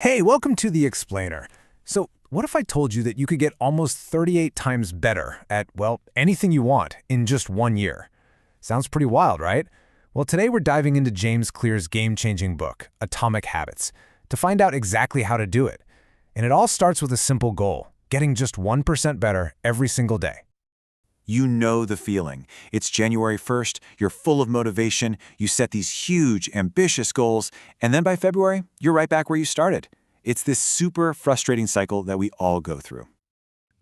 Hey, welcome to The Explainer. So, what if I told you that you could get almost 38 times better at, well, anything you want in just 1 year? Sounds pretty wild, right? Well, today we're diving into James Clear's game-changing book, Atomic Habits, to find out exactly how to do it. And it all starts with a simple goal, getting just 1% better every single day. You know the feeling. It's January 1st, you're full of motivation, you set these huge, ambitious goals, and then by February, you're right back where you started. It's this super frustrating cycle that we all go through.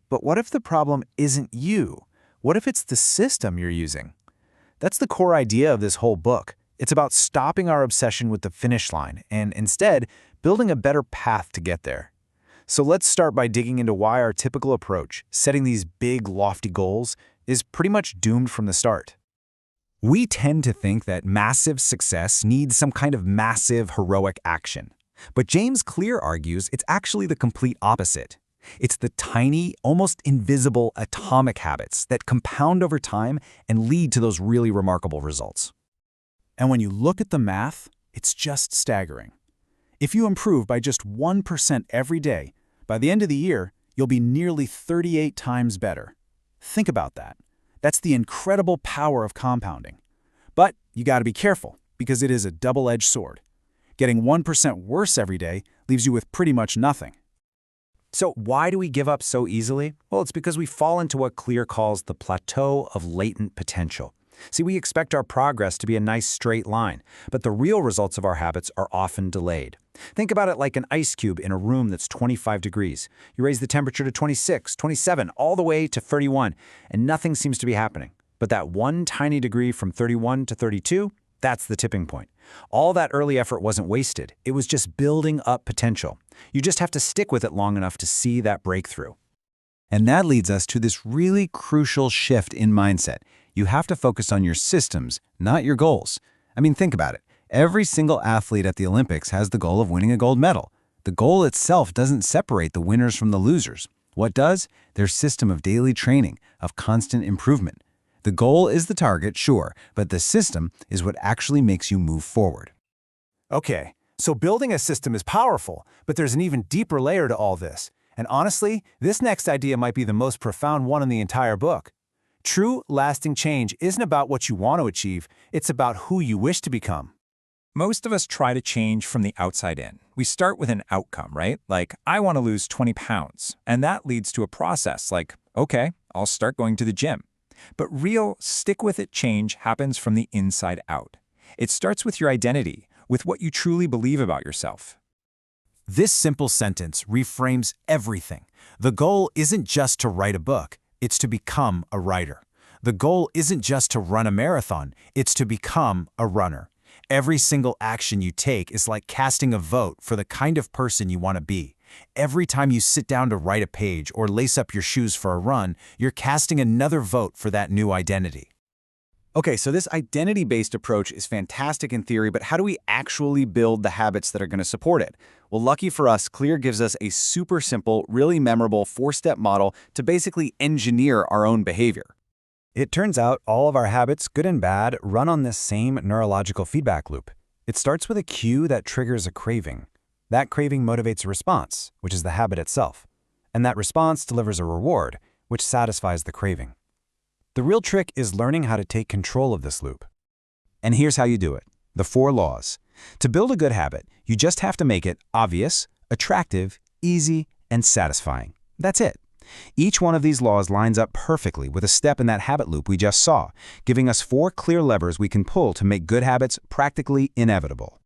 But what if the problem isn't you? What if it's the system you're using? That's the core idea of this whole book. It's about stopping our obsession with the finish line and instead building a better path to get there. So let's start by digging into why our typical approach, setting these big, lofty goals, is pretty much doomed from the start. We tend to think that massive success needs some kind of massive, heroic action. But James Clear argues it's actually the complete opposite. It's the tiny, almost invisible atomic habits that compound over time and lead to those really remarkable results. And when you look at the math, it's just staggering. If you improve by just 1% every day, by the end of the year, you'll be nearly 38 times better. Think about that. That's the incredible power of compounding. But you got to be careful, because it is a double-edged sword. Getting 1% worse every day leaves you with pretty much nothing. So why do we give up so easily? Well, it's because we fall into what Clear calls the plateau of latent potential. See, we expect our progress to be a nice straight line, but the real results of our habits are often delayed. Think about it like an ice cube in a room that's 25 degrees. You raise the temperature to 26, 27, all the way to 31, and nothing seems to be happening. But that one tiny degree from 31 to 32, that's the tipping point. All that early effort wasn't wasted. It was just building up potential. You just have to stick with it long enough to see that breakthrough. And that leads us to this really crucial shift in mindset. You have to focus on your systems, not your goals. I mean, think about it. Every single athlete at the Olympics has the goal of winning a gold medal. The goal itself doesn't separate the winners from the losers. What does? Their system of daily training, of constant improvement. The goal is the target, sure, but the system is what actually makes you move forward. Okay, so building a system is powerful, but there's an even deeper layer to all this. And honestly, this next idea might be the most profound one in the entire book. True, lasting change isn't about what you want to achieve, it's about who you wish to become. Most of us try to change from the outside in. We start with an outcome, right? Like, I want to lose 20 pounds. And that leads to a process like, okay, I'll start going to the gym. But real, stick-with-it change happens from the inside out. It starts with your identity, with what you truly believe about yourself. This simple sentence reframes everything. The goal isn't just to write a book, it's to become a writer. The goal isn't just to run a marathon, it's to become a runner. Every single action you take is like casting a vote for the kind of person you want to be. Every time you sit down to write a page or lace up your shoes for a run, you're casting another vote for that new identity. Okay, so this identity-based approach is fantastic in theory, but how do we actually build the habits that are going to support it? Well, lucky for us, Clear gives us a super simple, really memorable 4-step model to basically engineer our own behavior. It turns out all of our habits, good and bad, run on this same neurological feedback loop. It starts with a cue that triggers a craving. That craving motivates a response, which is the habit itself. And that response delivers a reward, which satisfies the craving. The real trick is learning how to take control of this loop. And here's how you do it. The 4 laws. To build a good habit, you just have to make it obvious, attractive, easy, and satisfying. That's it. Each one of these laws lines up perfectly with a step in that habit loop we just saw, giving us 4 clear levers we can pull to make good habits practically inevitable.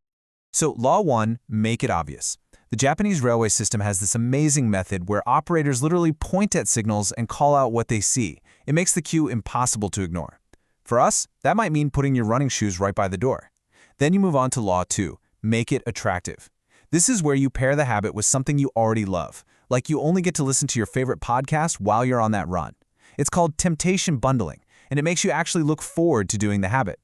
So, Law 1, make it obvious. The Japanese railway system has this amazing method where operators literally point at signals and call out what they see. It makes the cue impossible to ignore. For us, that might mean putting your running shoes right by the door. Then you move on to Law 2, make it attractive. This is where you pair the habit with something you already love, like you only get to listen to your favorite podcast while you're on that run. It's called temptation bundling, and it makes you actually look forward to doing the habit.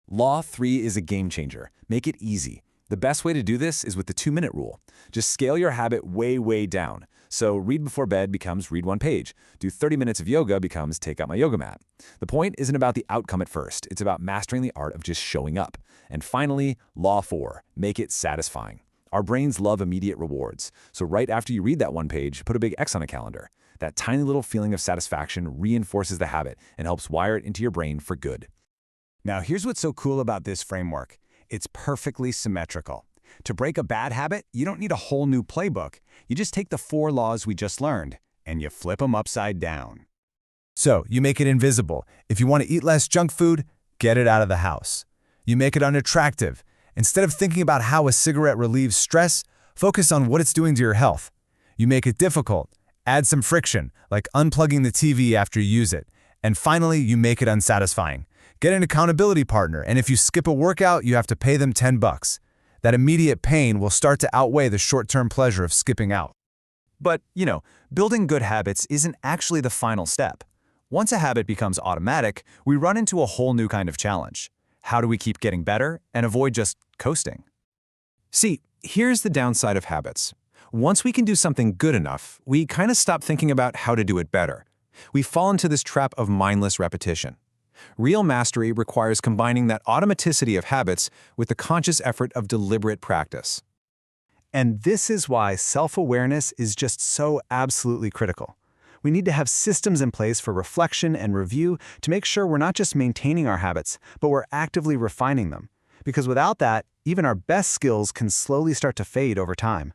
Law 3 is a game changer. Make it easy. The best way to do this is with the 2-minute rule. Just scale your habit way, way down. So read before bed becomes read 1 page. Do 30 minutes of yoga becomes take out my yoga mat. The point isn't about the outcome at first. It's about mastering the art of just showing up. And finally, Law 4, make it satisfying. Our brains love immediate rewards, so right after you read that one page, put a big X on a calendar. That tiny little feeling of satisfaction reinforces the habit and helps wire it into your brain for good. Now, here's what's so cool about this framework. It's perfectly symmetrical. To break a bad habit, you don't need a whole new playbook. You just take the 4 laws we just learned, and you flip them upside down. So, you make it invisible. If you want to eat less junk food, get it out of the house. You make it unattractive. Instead of thinking about how a cigarette relieves stress, focus on what it's doing to your health. You make it difficult. Add some friction, like unplugging the TV after you use it. And finally, you make it unsatisfying. Get an accountability partner, and if you skip a workout, you have to pay them $10. That immediate pain will start to outweigh the short-term pleasure of skipping out. But, building good habits isn't actually the final step. Once a habit becomes automatic, we run into a whole new kind of challenge. How do we keep getting better and avoid just coasting? See, here's the downside of habits. Once we can do something good enough, we kind of stop thinking about how to do it better. We fall into this trap of mindless repetition. Real mastery requires combining that automaticity of habits with the conscious effort of deliberate practice. And this is why self-awareness is just so absolutely critical. We need to have systems in place for reflection and review to make sure we're not just maintaining our habits, but we're actively refining them. Because without that, even our best skills can slowly start to fade over time.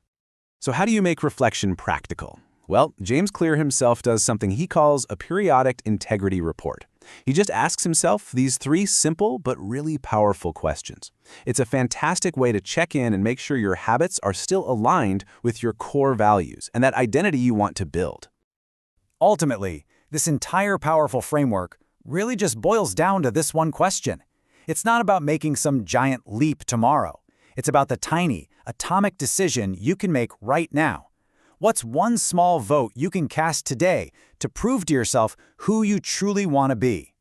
So how do you make reflection practical? Well, James Clear himself does something he calls a periodic integrity report. He just asks himself these 3 simple but really powerful questions. It's a fantastic way to check in and make sure your habits are still aligned with your core values and that identity you want to build. Ultimately, this entire powerful framework really just boils down to this one question. It's not about making some giant leap tomorrow. It's about the tiny, atomic decision you can make right now. What's one small vote you can cast today to prove to yourself who you truly want to be?